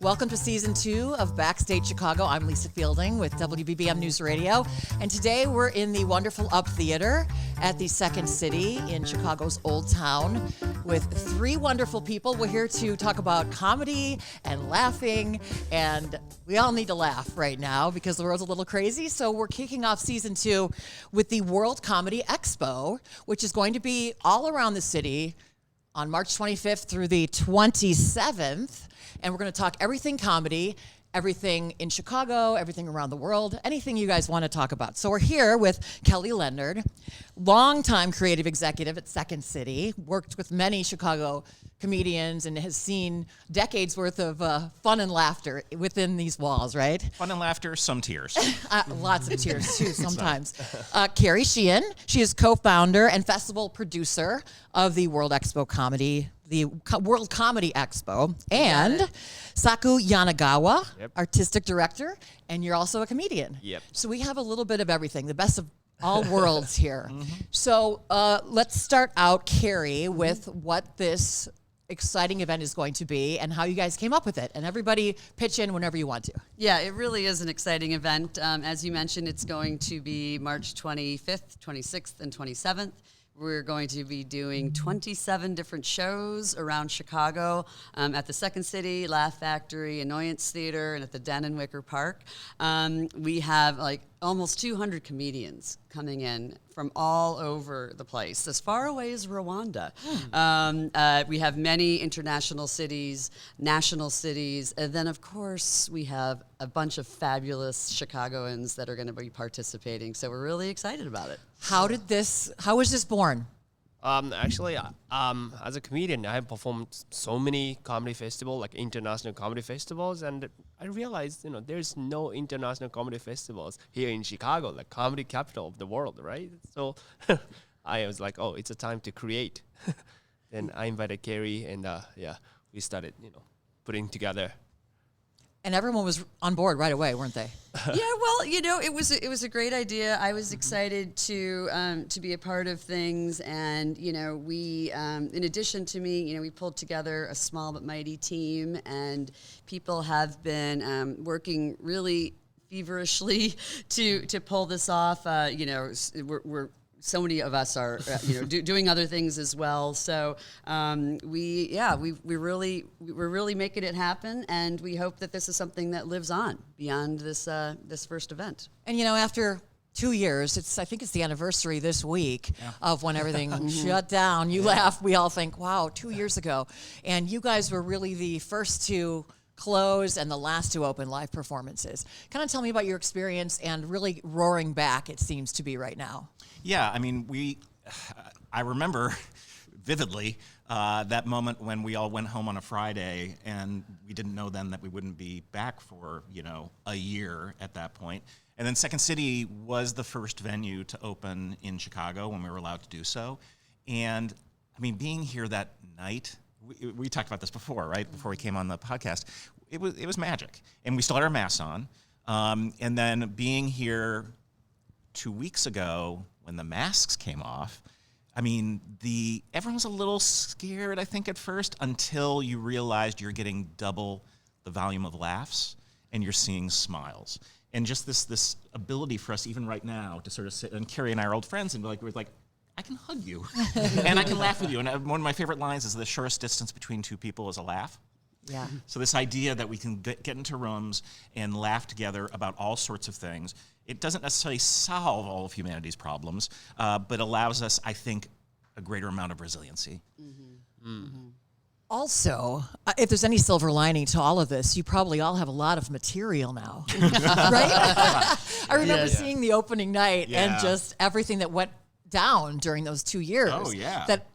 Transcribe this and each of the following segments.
Welcome to Season 2 of Backstage Chicago. I'm Lisa Fielding with WBBM News Radio. And today we're in the wonderful Up Theater at the Second City in Chicago's Old Town with three wonderful people. We're here to talk about comedy and laughing. And we all need to laugh right now because the world's a little crazy. So we're kicking off Season 2 with the World Comedy Expo, which is going to be all around the city on March 25th through the 27th. And we're going to talk everything comedy, everything in Chicago, everything around the world, anything you guys want to talk about. So we're here with Kelly Leonard, longtime creative executive at Second City, worked with many Chicago comedians and has seen decades worth of fun and laughter within these walls, right? Fun and laughter, some tears. Lots of tears too sometimes. Kerry Sheehan, she is co-founder and festival producer of the World Comedy Expo, and Saku Yanagawa, artistic director, and you're also a comedian. Yep. So we have a little bit of everything, the best of all worlds here. So let's start out, Kerry, with what this exciting event is going to be and how you guys came up with it. And everybody pitch in whenever you want to. Yeah, it really is an exciting event. As you mentioned, it's going to be March 25th, 26th, and 27th. We're going to be doing 27 different shows around Chicago at the Second City, Laugh Factory, Annoyance Theater, and at the Den in Wicker Park. We have like almost 200 comedians coming in from all over the place, as far away as Rwanda. We have many international cities, national cities, and then of course we have a bunch of fabulous Chicagoans that are going to be participating. So we're really excited about it. How was this born? Actually, as a comedian, I have performed so many comedy festivals, like international comedy festivals, and I realized, there's no international comedy festivals here in Chicago, like comedy capital of the world, right? So I was like, it's a time to create. Then I invited Kerry, and we started, putting together. And everyone was on board right away, weren't they? Yeah, well, it was a great idea. I was excited to be a part of things, and we, in addition to me, we pulled together a small but mighty team, and people have been working really feverishly to pull this off. We're so many of us are, doing other things as well. So we're really making it happen, and we hope that this is something that lives on beyond this first event. And after 2 years, I think it's the anniversary this week of when everything shut down. You laugh, we all think, wow, 2 years ago, and you guys were really the first to close and the last to open live performances. Kind of tell me about your experience and really roaring back, it seems to be right now. Yeah, I mean, I remember vividly that moment when we all went home on a Friday, and we didn't know then that we wouldn't be back for, a year at that point. And then Second City was the first venue to open in Chicago when we were allowed to do so. And I mean, being here that night, we talked about this before, right? Before we came on the podcast, it was magic. And we still had our masks on. And then being here 2 weeks ago when the masks came off, I mean, everyone was a little scared, I think, at first, until you realized you're getting double the volume of laughs and you're seeing smiles. And just this ability for us, even right now, to sort of sit, and Kerry and I are old friends, and we're like, I can hug you, and I can laugh with you. And one of my favorite lines is the shortest distance between two people is a laugh. Yeah. So this idea that we can get into rooms and laugh together about all sorts of things, it doesn't necessarily solve all of humanity's problems, but allows us, I think, a greater amount of resiliency. Also, if there's any silver lining to all of this, you probably all have a lot of material now, right? I remember seeing the opening night and just everything that went down during those 2 years. Oh, yeah. That,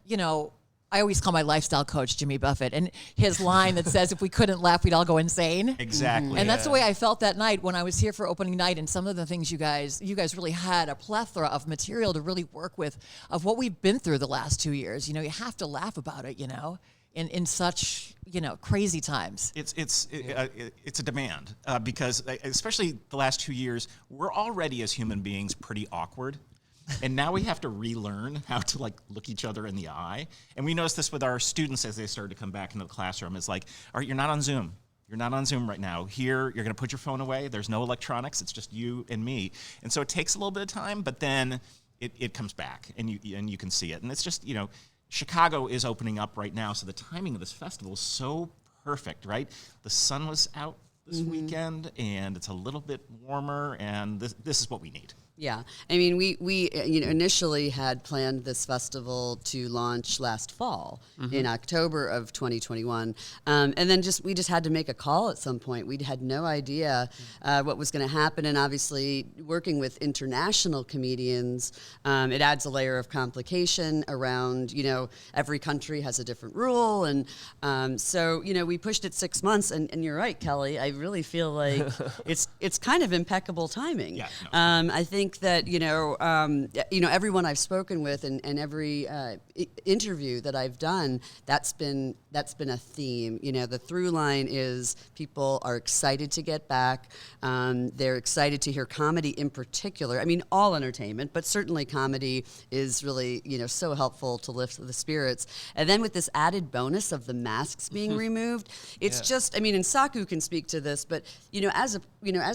I always call my lifestyle coach Jimmy Buffett, and his line that says, if we couldn't laugh, we'd all go insane. Exactly. And that's the way I felt that night when I was here for opening night, and some of the things you guys really had a plethora of material to really work with of what we've been through the last 2 years. You have to laugh about it, in such, crazy times. It's a demand because especially the last 2 years, we're already as human beings pretty awkward. And now we have to relearn how to look each other in the eye. And we noticed this with our students as they started to come back into the classroom. It's like, all right, you're not on Zoom. You're not on Zoom right now. Here, you're going to put your phone away. There's no electronics. It's just you and me. And so it takes a little bit of time, but then it comes back, and you can see it. And it's just, Chicago is opening up right now, so the timing of this festival is so perfect, right? The sun was out this weekend, and it's a little bit warmer, and this is what we need. Yeah, I mean, we initially had planned this festival to launch last fall in October of 2021, and then we just had to make a call at some point. We had no idea what was going to happen, and obviously working with international comedians, it adds a layer of complication around, every country has a different rule, and so we pushed it 6 months, and you're right, Kelly. I really feel like it's kind of impeccable timing. Yeah, no. I think that everyone I've spoken with and every interview that I've done, that's been a theme. The through line is people are excited to get back. They're excited to hear comedy in particular. I mean, all entertainment, but certainly comedy is really so helpful to lift the spirits. And then with this added bonus of the masks being removed, it's just, I mean, and Saku can speak to this, but as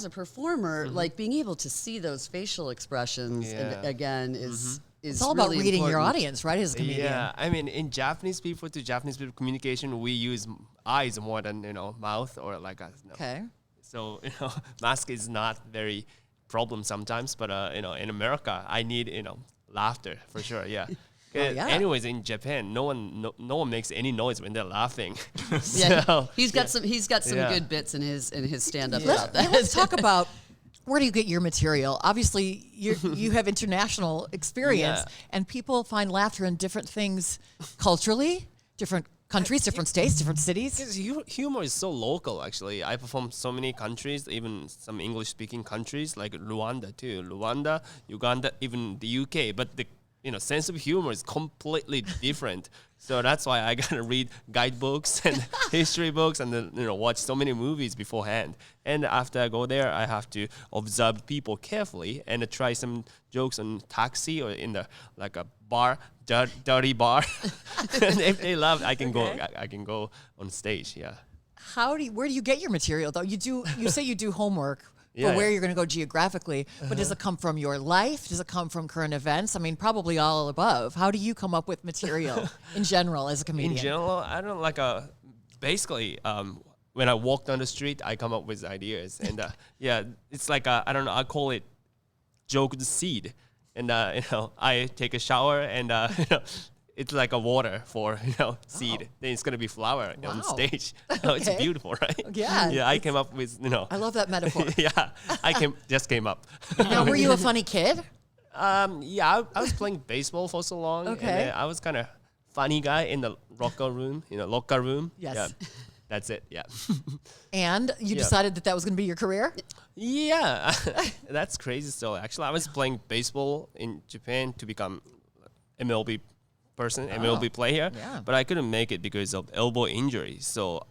a performer, like being able to see those facial expressions again is it's all really about reading your important. audience, right? As a comedian. Yeah, I mean, in Japanese people to Japanese people communication, we use eyes more than mouth or like a. Okay. So mask is not very problem sometimes, but in America, I need laughter for sure. Yeah. Yeah. Anyways, in Japan, no one makes any noise when they're laughing. Yeah, So, he's got some Yeah. good bits in his stand up Let's, about that. let's talk about where do you get your material? Obviously, you have international experience, Yeah. and people find laughter in different things culturally, different countries, different states, different cities. Because humor is so local, actually. I perform so many countries, even some English-speaking countries, like Rwanda too. Rwanda, Uganda, even the UK. But the sense of humor is completely different. So that's why I gotta read guidebooks and history books and then watch so many movies beforehand. And after I go there, I have to observe people carefully and try some jokes on taxi or in the like a bar, dirty bar. And if they laugh, I can go on stage. Yeah. Where do you get your material though? You say you do homework. Yeah, For where yeah. you're going to go geographically, but does it come from your life? Does it come from current events? I mean, probably all above. How do you come up with material in general as a comedian? In general, I don't basically, when I walk down the street, I come up with ideas. And it's like, I don't know, I call it joke the seed. And, I take a shower and, it's like a water for, seed. Then it's going to be flower on Wow. stage. It's Okay. beautiful, right? Yeah, Yeah, I came up with, I love that metaphor. yeah, just came up. Now, were you a funny kid? Yeah, I was playing baseball for so long. Okay. And I was kind of funny guy in the locker room, Yes. Yeah, that's it, yeah. And you Yeah. decided that was going to be your career? Yeah, that's crazy still. Actually, I was playing baseball in Japan to become MLB person, MLB player, Yeah. but I couldn't make it because of elbow injury. So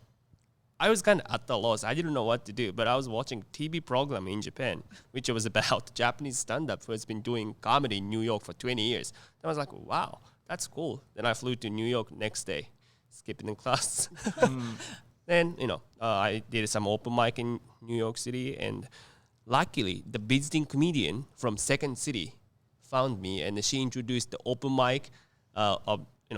I was kind of at the loss. I didn't know what to do, but I was watching TV program in Japan, which was about Japanese stand-up who has been doing comedy in New York for 20 years. And I was like, wow, that's cool. Then I flew to New York next day, skipping in class. Then, I did some open mic in New York City, and luckily, the visiting comedian from Second City found me, and she introduced the open mic,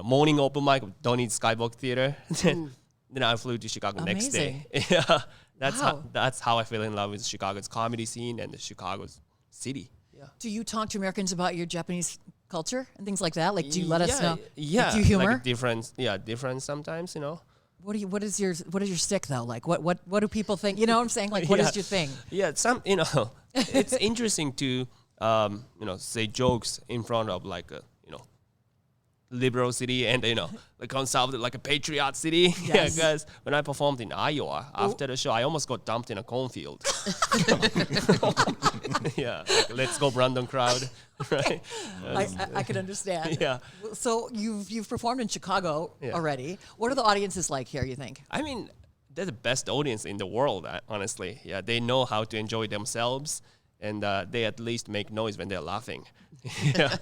morning open mic of Donny Skybox Theater. Then I flew to Chicago next day. Yeah, that's how I fell in love with Chicago's comedy scene and the Chicago's city. Yeah. Do you talk to Americans about your Japanese culture and things like that? Like, do you let us know? Yeah, Do you humor? like different sometimes. What is your stick though? Like, what do people think? You know what I'm saying? Like, what is your thing? Yeah, it's interesting to say jokes in front of like a liberal city and like conservative, like a patriot city. Yes. Yeah, guys. When I performed in Iowa after the show, I almost got dumped in a cornfield. Yeah, like, let's go Brandon crowd, right? I can understand. Yeah. So you've performed in Chicago Yeah. already. What are the audiences like here, you think? I mean, they're the best audience in the world, honestly. Yeah, they know how to enjoy themselves, and they at least make noise when they're laughing. Yeah.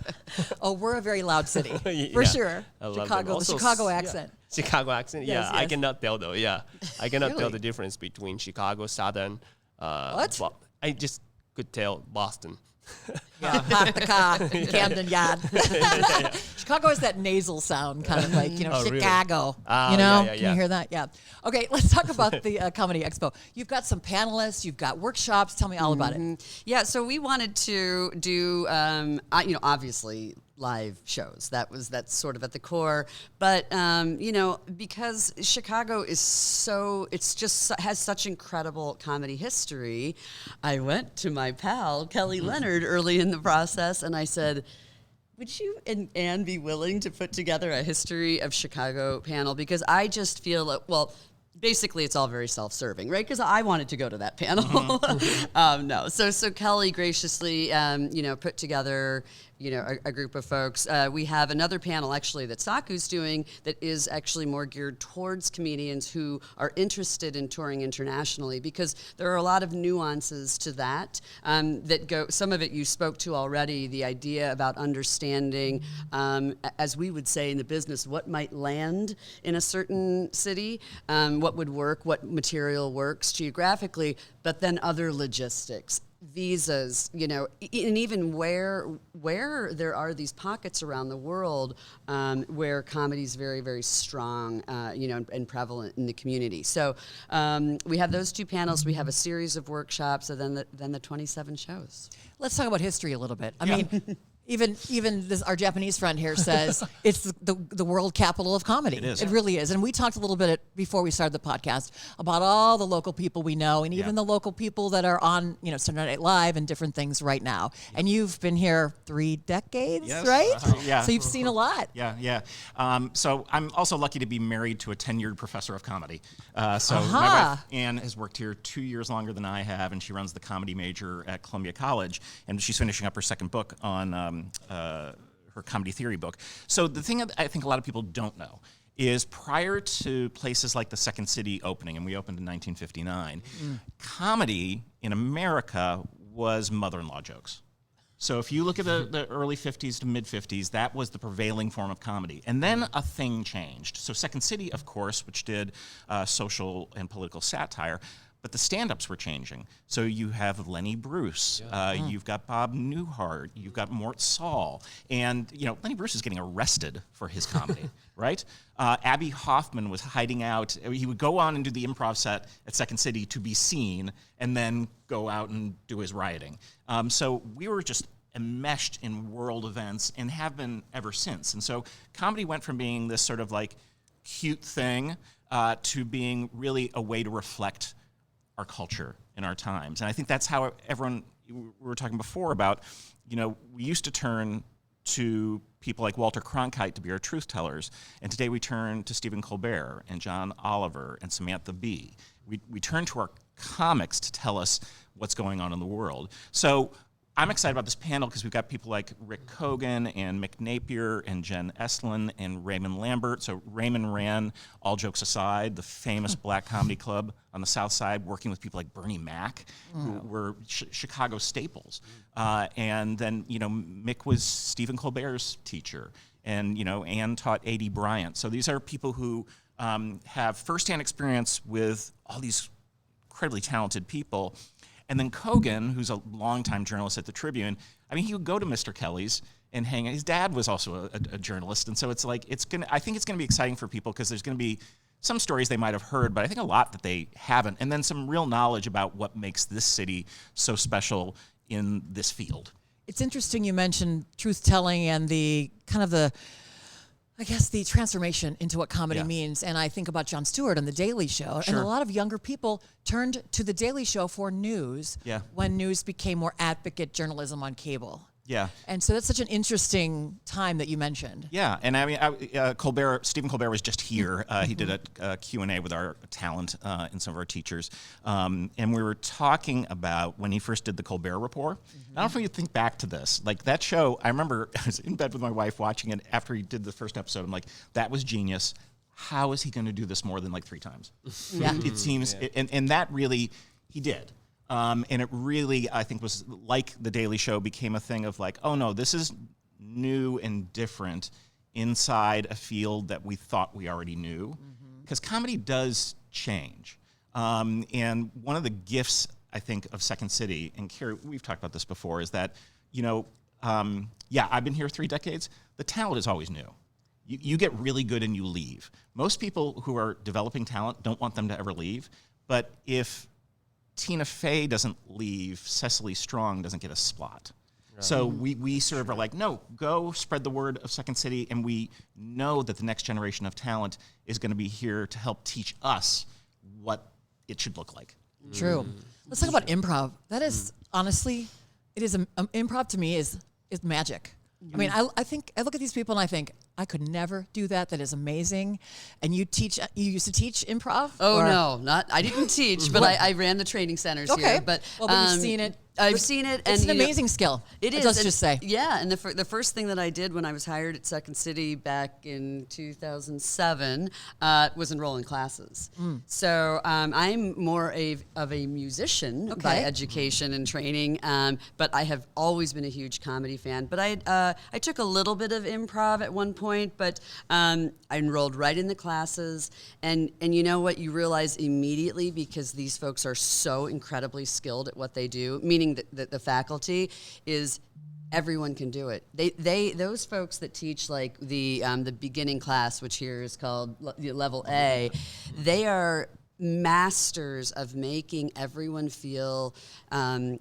Oh, we're a very loud city, for Yeah. sure. I love them. Chicago, the Also, Chicago yeah. accent. Chicago accent. Yes, I yes. cannot tell though. Yeah, I cannot Really? tell the difference between Chicago, Southern. What? I just could tell Boston. Yeah, park the car in Camden Yard. Chicago has that nasal sound, kind of like, Oh, really? Chicago. Ah, you know, yeah. Can you hear that? Yeah. Okay, let's talk about the Comedy Expo. You've got some panelists, you've got workshops. Tell me all about it. Yeah, so we wanted to do, obviously live shows. That's sort of at the core. But because Chicago is has such incredible comedy history, I went to my pal Kelly Leonard early in the process, and I said, would you and Anne be willing to put together a history of Chicago panel? Because I just feel basically it's all very self-serving, right? Because I wanted to go to that panel. No. So Kelly graciously, put together, a group of folks. We have another panel actually that Saku's doing that is actually more geared towards comedians who are interested in touring internationally, because there are a lot of nuances to that that go. Some of it you spoke to already. The idea about understanding, as we would say in the business, what might land in a certain city, what would work, what material works geographically, but then other logistics. Visas, and even where there are these pockets around the world where comedy is very, very strong, and prevalent in the community. So we have those two panels. We have a series of workshops, and then the 27 shows. Let's talk about history a little bit. I mean, even our Japanese friend here says it's the world capital of comedy. It is. It really is. And we talked a little bit before we started the podcast about all the local people we know, and even the local people that are on, Saturday Night Live and different things right now. And you've been here 3 decades, Yes. right? Yeah. So you've seen a lot. Yeah. So I'm also lucky to be married to a tenured professor of comedy. So my wife, Anne, has worked here 2 years longer than I have, and she runs the comedy major at Columbia College, and she's finishing up her second book on her comedy theory book. So the thing that I think a lot of people don't know is prior to places like the Second City opening, and we opened in 1959, comedy in America was mother-in-law jokes. So if you look at the early 50s to mid-50s, that was the prevailing form of comedy. And then a thing changed. So Second City, of course, which did social and political satire, but the stand-ups were changing. So you have Lenny Bruce, you've got Bob Newhart, you've got Mort Saul, and Lenny Bruce is getting arrested for his comedy, right? Abby Hoffman was hiding out. He would go on and do the improv set at Second City to be seen, and then go out and do his rioting. So we were just enmeshed in world events and have been ever since. And so comedy went from being this sort of like cute thing to being really a way to reflect our culture in our times. And I think that's how everyone, we were talking before about, we used to turn to people like Walter Cronkite to be our Truthtellers, and today we turn to Stephen Colbert and John Oliver and Samantha Bee. We turn to our comics to tell us what's going on in the world. So I'm excited about this panel because we've got people like Rick Cogan and Mick Napier and Jen Estlin and Raymond Lambert. So Raymond ran, all jokes aside, the famous black comedy club on the South Side, working with people like Bernie Mac, who were Chicago staples. And then, Mick was Stephen Colbert's teacher. And, Ann taught A.D. Bryant. So these are people who have firsthand experience with all these incredibly talented people. And then Cogan, who's a longtime journalist at the Tribune, he would go to Mr. Kelly's and hang out. His dad was also a journalist, and so it's like I think it's gonna be exciting for people because there's gonna be some stories they might have heard, but I think a lot that they haven't, and then some real knowledge about what makes this city so special in this field. It's interesting you mentioned truth-telling and the kind of the transformation into what comedy means. And I think about Jon Stewart on The Daily Show. Sure. And a lot of younger people turned to The Daily Show for news when news became more advocate journalism on cable. Yeah. And so that's such an interesting time that you mentioned. Yeah, and Stephen Colbert was just here. He did a Q&A with our talent and some of our teachers. And we were talking about when he first did the Colbert Report. I don't know if you think back to this. Like that show, I remember I was in bed with my wife watching it after he did the first episode. I'm like, that was genius. How is he going to do this more than like 3 times? Yeah. It seems, and that really, he did. And it really, I think, was like The Daily Show became a thing of like, oh no, this is new and different inside a field that we thought we already knew. Because comedy does change. And one of the gifts, I think, of Second City, and Kerry, we've talked about this before, is that, I've been here 3 decades. The talent is always new. You get really good and you leave. Most people who are developing talent don't want them to ever leave. But if Tina Fey doesn't leave, Cecily Strong doesn't get a spot. Right. So we sort of are like, no, go spread the word of Second City, and we know that the next generation of talent is going to be here to help teach us what it should look like. True. Let's talk about improv. That is, honestly, it is, improv to me is magic. I mean, I think, I look at these people and I think, I could never do that. That is amazing. And you used to teach improv? Oh, no, I didn't teach, but I ran the training centers here. But you've seen it. I've seen it. It's an amazing skill. It is. Let's just say. Yeah, and the first thing that I did when I was hired at Second City back in 2007 was enroll in classes. So I'm more of a musician by education and training, but I have always been a huge comedy fan. But I took a little bit of improv at one point, but I enrolled right in the classes. And you know what? You realize immediately, because these folks are so incredibly skilled at what they do, meaning that the faculty is everyone can do it. Those folks that teach like the beginning class, which here is called level A, they are masters of making everyone feel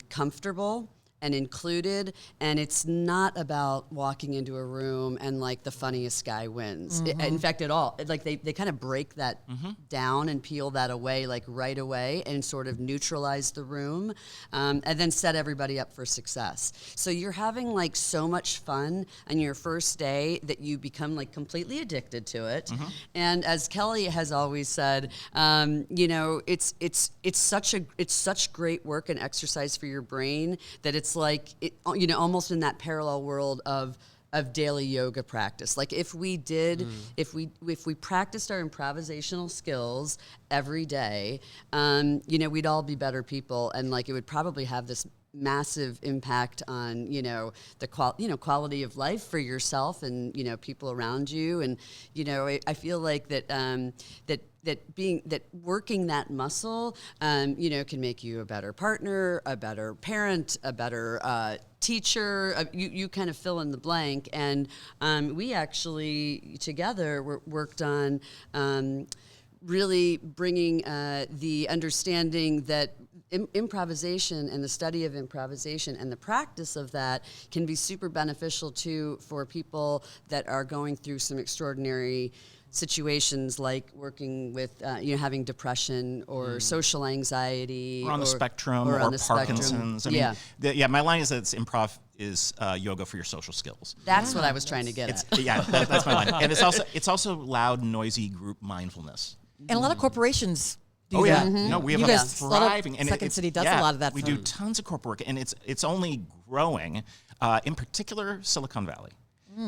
comfortable and included, and it's not about walking into a room and like the funniest guy wins. In fact, at all. Like they kind of break that down and peel that away like right away and sort of neutralize the room, and then set everybody up for success. So you're having like so much fun on your first day that you become like completely addicted to it. And as Kelly has always said, it's such great work and exercise for your brain that it's like, almost in that parallel world of daily yoga practice. Like if we practiced our improvisational skills every day, we'd all be better people, and like it would probably have this massive impact on the quality of life for yourself and people around you. And I feel like that working that muscle can make you a better partner, a better parent, a better teacher. You kind of fill in the blank. And we actually together worked on really bringing the understanding that improvisation and the study of improvisation and the practice of that can be super beneficial too for people that are going through some extraordinary situations, like working with having depression or social anxiety, or on the spectrum, or on the Parkinson's. Spectrum. I mean, my line is that improv is yoga for your social skills. That's what I was trying to get at. Yeah, that's my line. And it's also loud, noisy group mindfulness. And a lot of corporations do that. that. No, we have You a guys, thriving, and Second City does a lot of that. We do tons of corporate work, and it's only growing. In particular, Silicon Valley.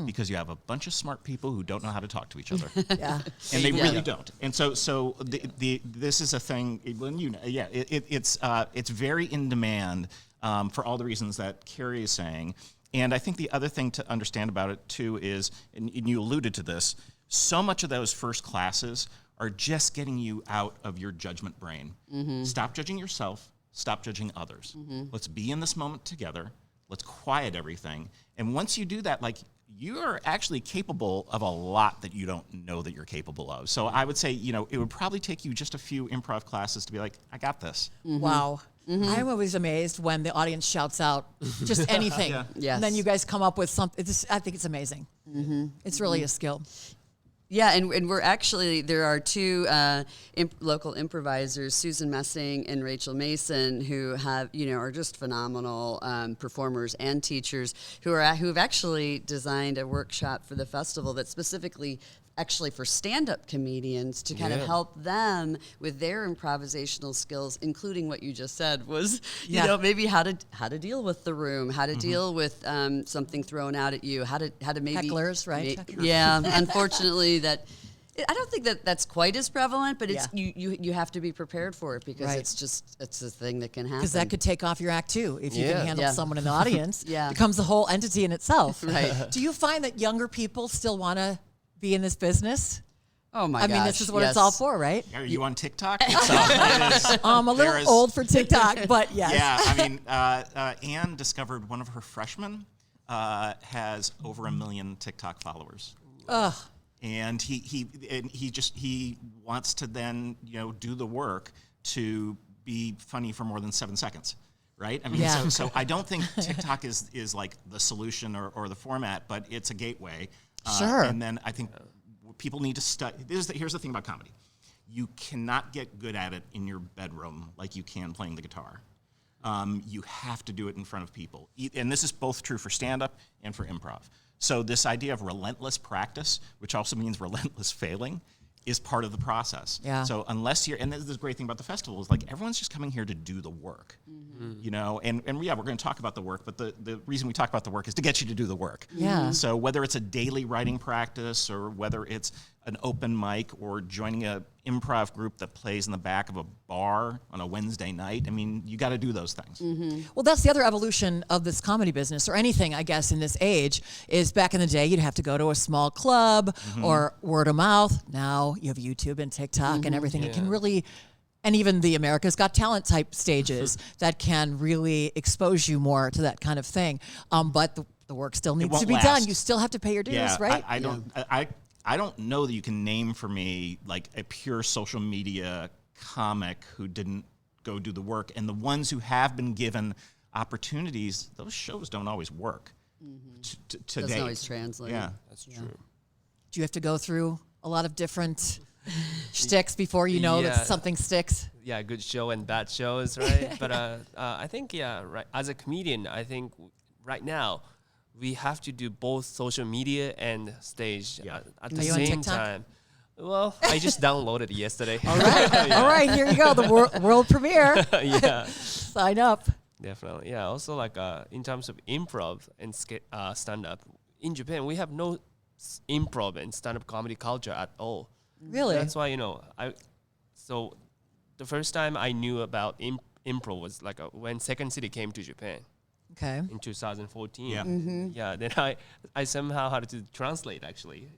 Because you have a bunch of smart people who don't know how to talk to each other. And they really don't. And so this is a thing. It's very in demand for all the reasons that Kerry is saying. And I think the other thing to understand about it too is, and you alluded to this, so much of those first classes are just getting you out of your judgment brain. Stop judging yourself. Stop judging others. Let's be in this moment together. Let's quiet everything. And once you do that, like, you are actually capable of a lot that you don't know that you're capable of. So I would say, it would probably take you just a few improv classes to be like, I got this. Wow. I'm always amazed when the audience shouts out just anything. Yes. And then you guys come up with something. I think it's amazing. It's really a skill. Yeah, and we're actually, there are two local improvisers, Susan Messing and Rachel Mason, who are just phenomenal performers and teachers who have actually designed a workshop for the festival that's specifically actually for stand-up comedians to kind of help them with their improvisational skills, including what you just said was, maybe how to deal with the room, how to deal with something thrown out at you, how to maybe hecklers, right? Unfortunately I don't think that's quite as prevalent, but it's you have to be prepared for it because it's a thing that can happen. Because that could take off your act too if you can handle someone in the audience. Yeah. It becomes a whole entity in itself. Right. Do you find that younger people still want to be in this business? Oh my I gosh. mean, this is what it's yes. all for, right? Are you on TikTok? It is, I'm a little old for TikTok, but yes. Yeah, I mean, Anne discovered one of her freshmen has over 1 million TikTok followers. Ugh. And he wants to then do the work to be funny for more than 7 seconds, right? I mean, Yeah. so I don't think TikTok is like the solution or the format, but it's a gateway. Sure. And then I think people need to study. Here's the thing about comedy: you cannot get good at it in your bedroom like you can playing the guitar. You have to do it in front of people, and this is both true for stand-up and for improv. So this idea of relentless practice, which also means relentless failing, is part of the process. Yeah. So unless you're, and this is the great thing about the festival, is like everyone's just coming here to do the work, and yeah, we're going to talk about the work, but the reason we talk about the work is to get you to do the work. Yeah. So whether it's a daily writing practice or whether it's an open mic or joining a improv group that plays in the back of a bar on a Wednesday night, I mean, you got to do those things. Well, that's the other evolution of this comedy business, or anything, I guess, in this age, is back in the day, you'd have to go to a small club or word of mouth. Now you have YouTube and TikTok and everything. It can really, and even the America's Got Talent type stages that can really expose you more to that kind of thing. But the work still needs won't to be last. done. You still have to pay your dues, Yeah, right? I don't know that you can name for me like a pure social media comic who didn't go do the work. And the ones who have been given opportunities, those shows don't always work. To Doesn't date. always translate. Yeah. That's true. Do you have to go through a lot of different shticks before you know Yeah. that something sticks? Yeah, good show and bad shows, right? But I think, right. As a comedian, I think right now we have to do both social media and stage at the Are you on same TikTok? time. Well, I just downloaded it yesterday. All right. All right, here you go. The world premiere. Yeah, Sign up. definitely. Yeah, also like in terms of improv and stand-up, in Japan, we have no improv and stand-up comedy culture at all. Really? That's why, so the first time I knew about improv was like when Second City came to Japan Okay. in 2014. Yeah. Yeah, then I somehow had to translate actually,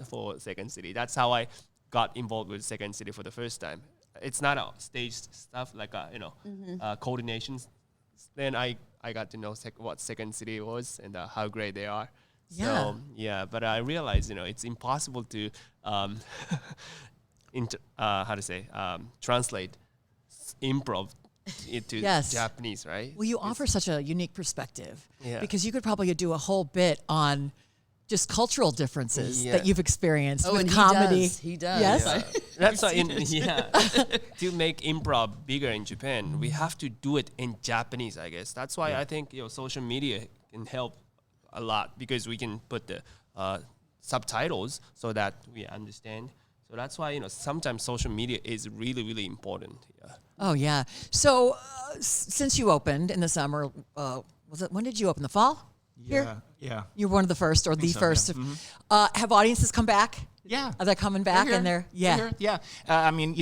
for Second City. That's how I got involved with Second City for the first time. It's not a stage stuff like, coordinations. Then I got to know what Second City was and how great they are. Yeah. So, yeah, but I realized, it's impossible to, translate improv into Yes. Japanese, right? Well, you offer such a unique perspective Yeah. because you could probably do a whole bit on just cultural differences Yeah. that you've experienced Oh, with and comedy. He does. Yes. That's why, to make improv bigger in Japan, we have to do it in Japanese, I guess. That's why I think social media can help a lot because we can put the subtitles so that we understand. So that's why sometimes social media is really, really important. Yeah. Oh yeah. So since you opened in the summer, when did you open? The fall? Here? Yeah. You were one of the first, or the so, first. yeah. Have audiences come back? Yeah. Are they coming back? They're And here. they're They're here. Yeah. I mean,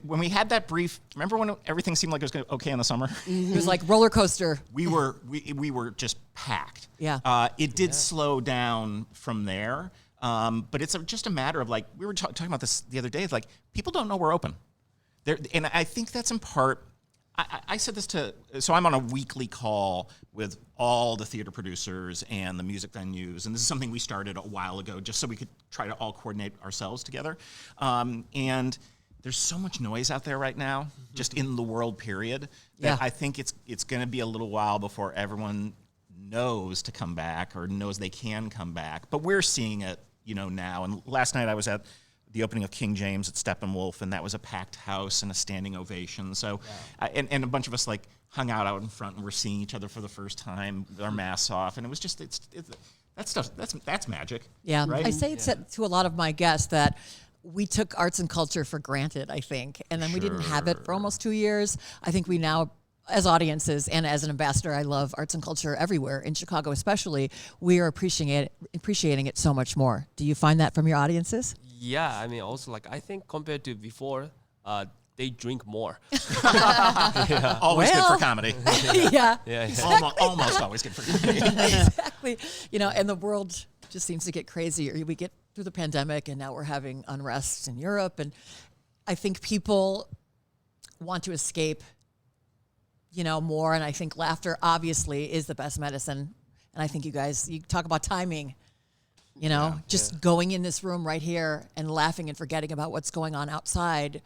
when we had that brief, remember when everything seemed like it was going okay in the summer? it was like roller coaster. we were just packed. Yeah. It did slow down from there, but it's just a matter of like we were talking about this the other day. It's like people don't know we're open. And I think that's in part. I said this so I'm on a weekly call with all the theater producers and the music venues, and this is something we started a while ago just so we could try to all coordinate ourselves together. And there's so much noise out there right now, just in the world, period, that I think it's going to be a little while before everyone knows to come back or knows they can come back. But we're seeing it, now. And last night I was at the opening of King James at Steppenwolf, and that was a packed house and a standing ovation. So, and a bunch of us hung out in front, and we're seeing each other for the first time with our masks off, and it was just that stuff. That's magic. Yeah. right? I say it to a lot of my guests that we took arts and culture for granted, I think, and then we didn't have it for almost 2 years. I think we now, as audiences and as an ambassador, I love arts and culture everywhere, in Chicago especially, we are appreciating it so much more. Do you find that from your audiences? Yeah, I mean, also I think compared to before, they drink more. Always good Well- for comedy. Yeah. Yeah, Almost always good for comedy. Exactly. And the world just seems to get crazier. We get through the pandemic, and now we're having unrest in Europe, and I think people want to escape, more. And I think laughter obviously is the best medicine. And I think you talk about timing, just going in this room right here and laughing and forgetting about what's going on outside,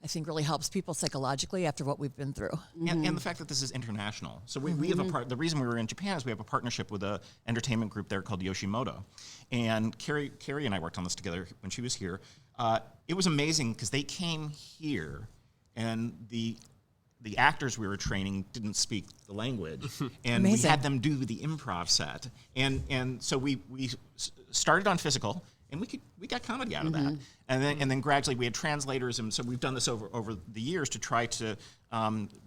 I think really helps people psychologically after what we've been through. And the fact that this is international. So we have the reason we were in Japan is we have a partnership with an entertainment group there called Yoshimoto. And Kerry and I worked on this together when she was here. It was amazing because they came here and the actors we were training didn't speak the language. And we had them do the improv set. And so we started on physical, and we got comedy out of that. And then gradually we had translators, and so we've done this over the years to try to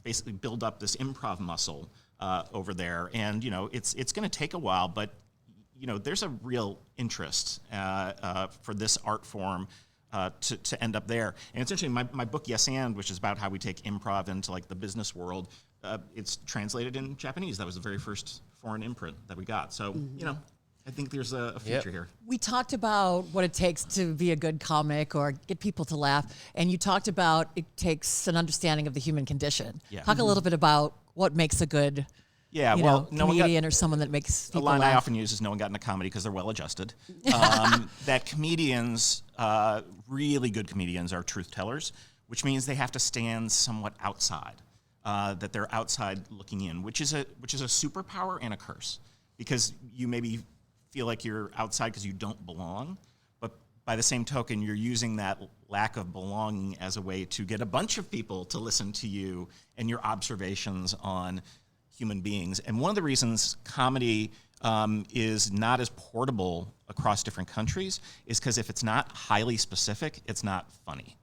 basically build up this improv muscle over there. And it's going to take a while, but there's a real interest for this art form to end up there. And it's interesting, my book Yes And, which is about how we take improv into like the business world, it's translated in Japanese. That was the very first foreign imprint that we got. So I think there's a future here. We talked about what it takes to be a good comic or get people to laugh, and you talked about it takes an understanding of the human condition. Yeah. Talk a little bit about what makes a good comedian or someone that makes people laugh. The line I often use is no one got into comedy because they're well-adjusted. That comedians, really good comedians, are truth-tellers, which means they have to stand somewhat outside, that they're outside looking in, which is a superpower and a curse, because you maybe feel like you're outside because you don't belong, but by the same token, you're using that lack of belonging as a way to get a bunch of people to listen to you and your observations on human beings. And one of the reasons comedy is not as portable across different countries is because if it's not highly specific, it's not funny.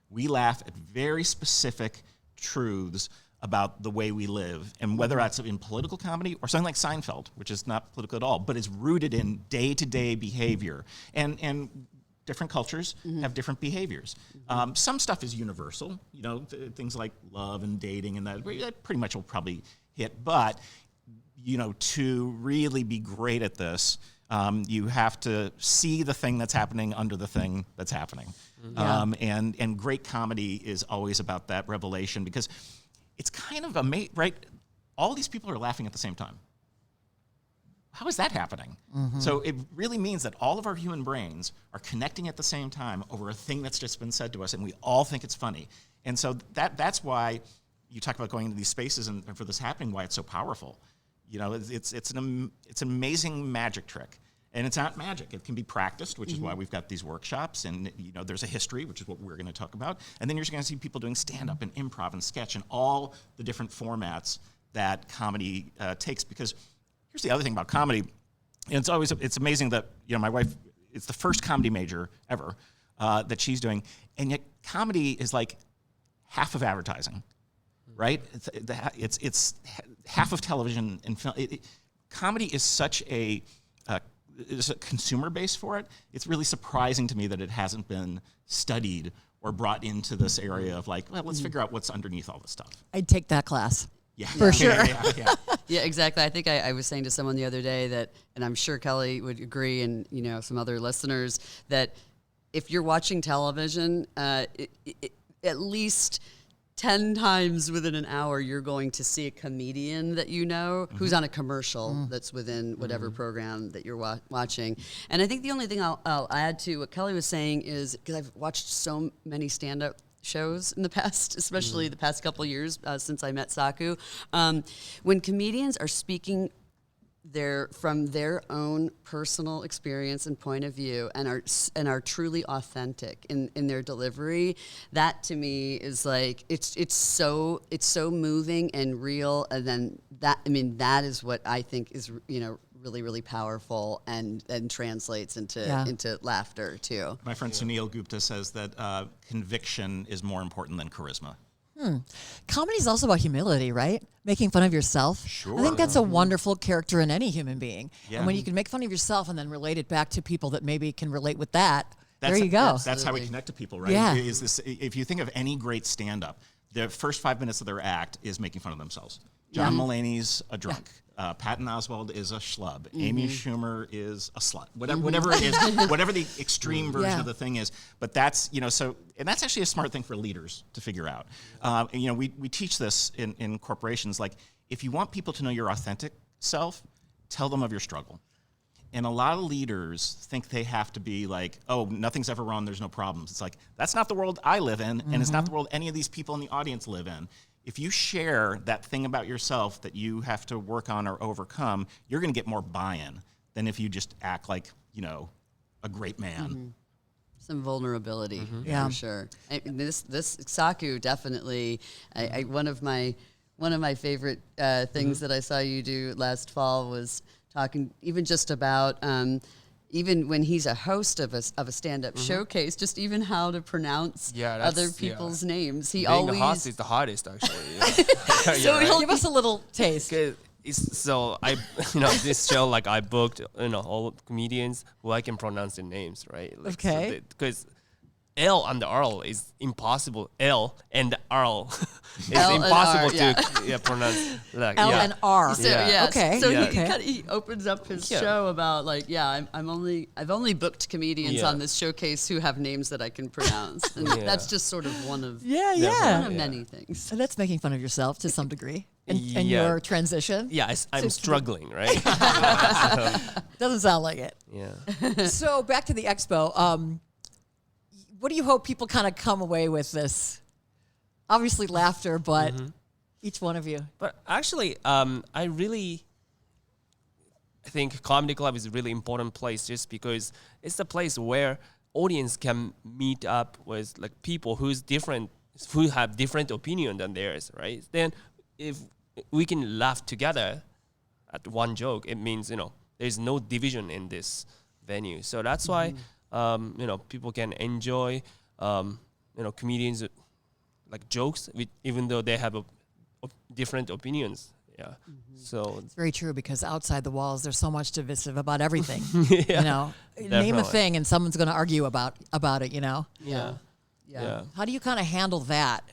We laugh at very specific truths about the way we live, and whether that's in political comedy or something like Seinfeld, which is not political at all, but is rooted in day-to-day behavior. And different cultures have different behaviors. Some stuff is universal, things like love and dating, and that pretty much will probably hit. But, to really be great at this, you have to see the thing that's happening under the thing that's happening. And great comedy is always about that revelation, because it's kind of amazing, right? All these people are laughing at the same time. How is that happening? So it really means that all of our human brains are connecting at the same time over a thing that's just been said to us, and we all think it's funny. And so that's why you talk about going into these spaces and for this happening, why it's so powerful. It's an amazing magic trick. And it's not magic. It can be practiced, which is why we've got these workshops. And, there's a history, which is what we're going to talk about. And then you're going to see people doing stand-up and improv and sketch and all the different formats that comedy takes. Because here's the other thing about comedy. And it's amazing that, my wife, it's the first comedy major ever that she's doing. And yet comedy is like half of advertising, right? It's half of television and film. Comedy is such a consumer base for it. It's really surprising to me that it hasn't been studied or brought into this area of like, well, let's figure out what's underneath all this stuff. I'd take that class. Yeah, for sure. Yeah, exactly. I think I was saying to someone the other day that, and I'm sure Kelly would agree, and some other listeners, that if you're watching television, at least 10 times within an hour, you're going to see a comedian that who's on a commercial that's within whatever program that you're watching. And I think the only thing I'll add to what Kelly was saying is, because I've watched so many stand-up shows in the past, especially the past couple of years since I met Saku, when comedians are speaking from their own personal experience and point of view, and are truly authentic in their delivery, that to me is like it's so moving and real. And then that is what I think is really, really powerful and translates into laughter too. My friend Sunil Gupta says that conviction is more important than charisma. Comedy is also about humility, right? Making fun of yourself. Sure. I think that's a wonderful character in any human being. Yeah. And when you can make fun of yourself and then relate it back to people that maybe can relate with that, there you go. That's how we connect to people, right? Yeah. If you think of any great stand-up, the first 5 minutes of their act is making fun of themselves. John Mulaney's a drunk. Patton Oswalt is a schlub. Amy Schumer is a slut. Whatever it is, whatever the extreme version of the thing is. But that's, and that's actually a smart thing for leaders to figure out. We teach this in corporations. Like, if you want people to know your authentic self, tell them of your struggle. And a lot of leaders think they have to be like, oh, nothing's ever wrong, there's no problems. It's like, that's not the world I live in, and it's not the world any of these people in the audience live in. If you share that thing about yourself that you have to work on or overcome, you're going to get more buy-in than if you just act like, a great man. Some vulnerability, for sure. This Saku definitely. One of my favorite things that I saw you do last fall was talking even just about. Even when he's a host of a stand-up showcase, just even how to pronounce other people's names. He Being always a host is the hardest, actually. So he'll give us a little taste. So I, this show, like, I booked, all comedians who I can pronounce their names, right? Like, okay. Because L and Earl is impossible. L and Earl is L and impossible R, to pronounce. Like, L and R. So, Okay. So okay. he opens up his show about like, I've only booked comedians on this showcase who have names that I can pronounce, and that's just sort of one of many things. So that's making fun of yourself to some degree, and your transition. Yeah, I'm struggling, right? Doesn't sound like it. Yeah. So back to the expo. What do you hope people kind of come away with this? Obviously laughter, but each one of you. But actually, I think Comedy Club is a really important place just because it's the place where audience can meet up with like people who have different opinion than theirs, right? Then if we can laugh together at one joke, it means, there's no division in this venue. So that's why people can enjoy, comedians like jokes, even though they have different opinions. Yeah, so it's very true because outside the walls, there's so much divisive about everything. Definitely. Name a thing, and someone's going to argue about it. Yeah. How do you kind of handle that?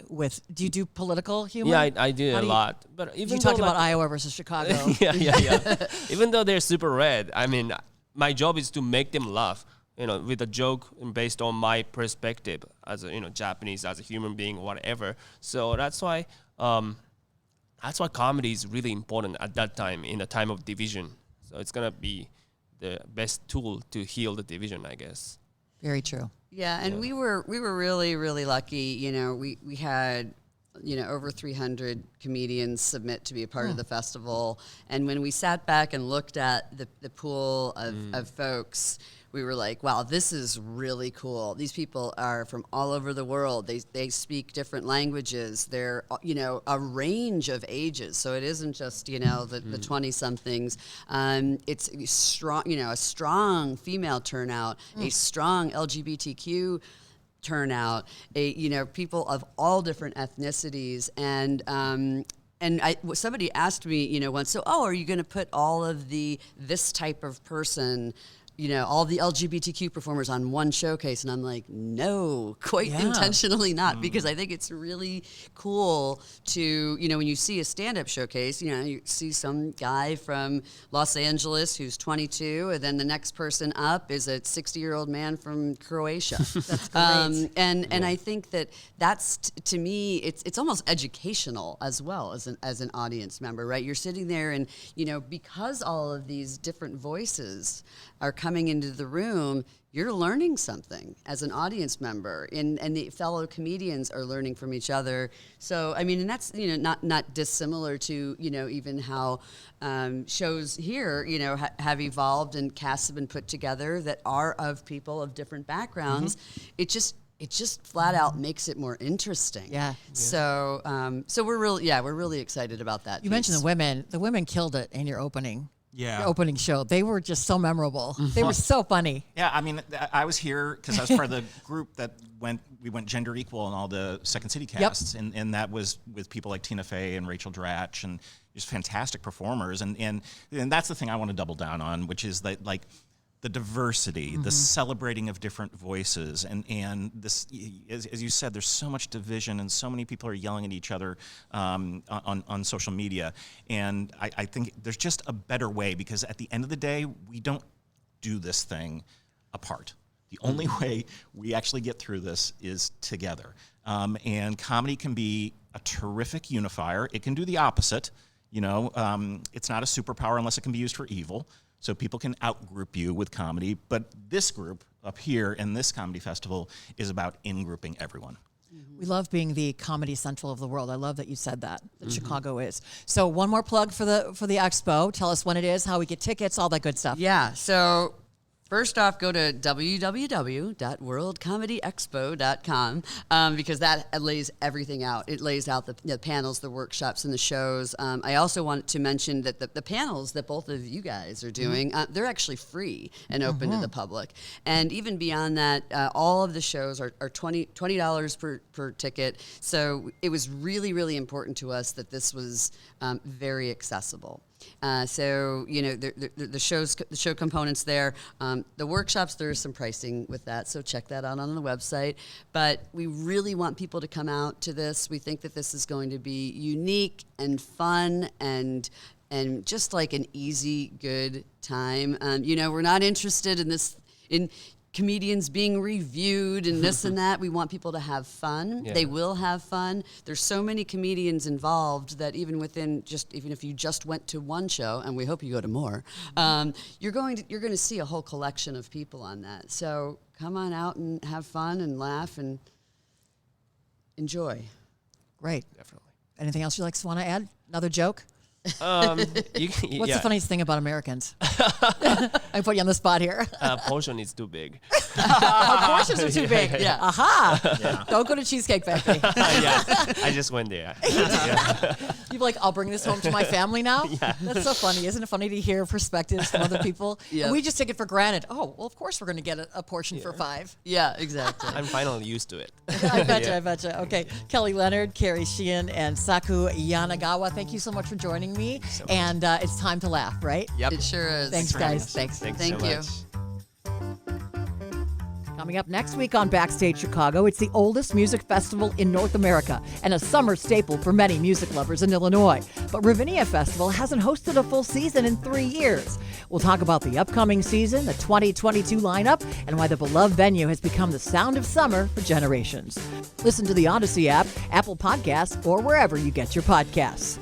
Do you do political humor? Yeah, I do a lot. But even you talked about Iowa versus Chicago. yeah. Even though they're super red, I mean, my job is to make them laugh. With a joke based on my perspective as a, Japanese, as a human being, whatever. So that's why comedy is really important at that time, in a time of division. So it's gonna be the best tool to heal the division, I guess. Very true. Yeah, and we were really, really lucky. We had over 300 comedians submit to be a part of the festival, and when we sat back and looked at the pool of folks, we were like, wow, this is really cool. These people are from all over the world. They speak different languages. They're, a range of ages. So it isn't just, the 20-somethings. It's strong, a strong female turnout, a strong LGBTQ turnout, people of all different ethnicities. And somebody asked me, once, so, are you going to put all of this type of person, all the LGBTQ performers on one showcase? And I'm like, no, quite intentionally not, because I think it's really cool to, when you see a stand-up showcase, you see some guy from Los Angeles who's 22, and then the next person up is a 60-year-old man from Croatia. That's great. And I think that's, to me, it's almost educational as well as an audience member, right? You're sitting there and, because all of these different voices are coming into the room, you're learning something as an audience member, and the fellow comedians are learning from each other. So, I mean, and that's, not dissimilar to, even how shows here, have evolved and casts have been put together that are of people of different backgrounds. It just flat out makes it more interesting. Yeah. So, we're really excited about that. You mentioned the women. The women killed it in your opening. Yeah. Your opening show. They were just so memorable. They were so funny. Yeah, I mean, I was here because I was part of the group that we went gender equal in all the Second City casts, and that was with people like Tina Fey and Rachel Dratch and just fantastic performers. And that's the thing I want to double down on, which is that, like, the diversity, the celebrating of different voices, and this, as you said, there's so much division and so many people are yelling at each other on social media. And I think there's just a better way, because at the end of the day, we don't do this thing apart. The only way we actually get through this is together. And comedy can be a terrific unifier. It can do the opposite. You know, it's not a superpower unless it can be used for evil. So people can out-group you with comedy. But this group up here in this comedy festival is about in-grouping everyone. We love being the comedy central of the world. I love that you said that Chicago is. So one more plug for the expo. Tell us when it is, how we get tickets, all that good stuff. Yeah, so first off, go to www.worldcomedyexpo.com because that lays everything out. It lays out the panels, the workshops, and the shows. I also want to mention that the panels that both of you guys are doing, they're actually free and open to the public. And even beyond that, all of the shows are $20 per ticket. So it was really, really important to us that this was very accessible. So, you know, the show components there. The workshops, there is some pricing with that, so check that out on the website. But we really want people to come out to this. We think that this is going to be unique and fun and just like an easy, good time. You know, we're not interested in comedians being reviewed and this and that. We want people to have fun. Yeah. They will have fun. There's so many comedians involved that even if you just went to one show, and we hope you go to more, you're going to see a whole collection of people on that. So come on out and have fun and laugh and enjoy. Great. Definitely. Anything else you want to add? Another joke? What's the the funniest thing about Americans? I put you on the spot here. Portion is too big. Portions are too big. Yeah. Aha. Yeah. Don't go to Cheesecake Factory. Yeah, I just went there. You're like, I'll bring this home to my family now? Yeah. That's so funny. Isn't it funny to hear perspectives from other people? Yeah. We just take it for granted. Oh, well, of course we're going to get a portion for $5. Yeah, exactly. I'm finally used to it. I betcha. Okay. Kelly Leonard, Kerry Sheehan, and Saku Yanagawa, thank you so much for joining me. And it's time to laugh, right? Yep. It sure is. Thanks, guys. Thanks. Thanks Thank so you. much. Coming up next week on Backstage Chicago, it's the oldest music festival in North America and a summer staple for many music lovers in Illinois. But Ravinia Festival hasn't hosted a full season in 3 years. We'll talk about the upcoming season, the 2022 lineup, and why the beloved venue has become the sound of summer for generations. Listen to the Odyssey app, Apple Podcasts, or wherever you get your podcasts.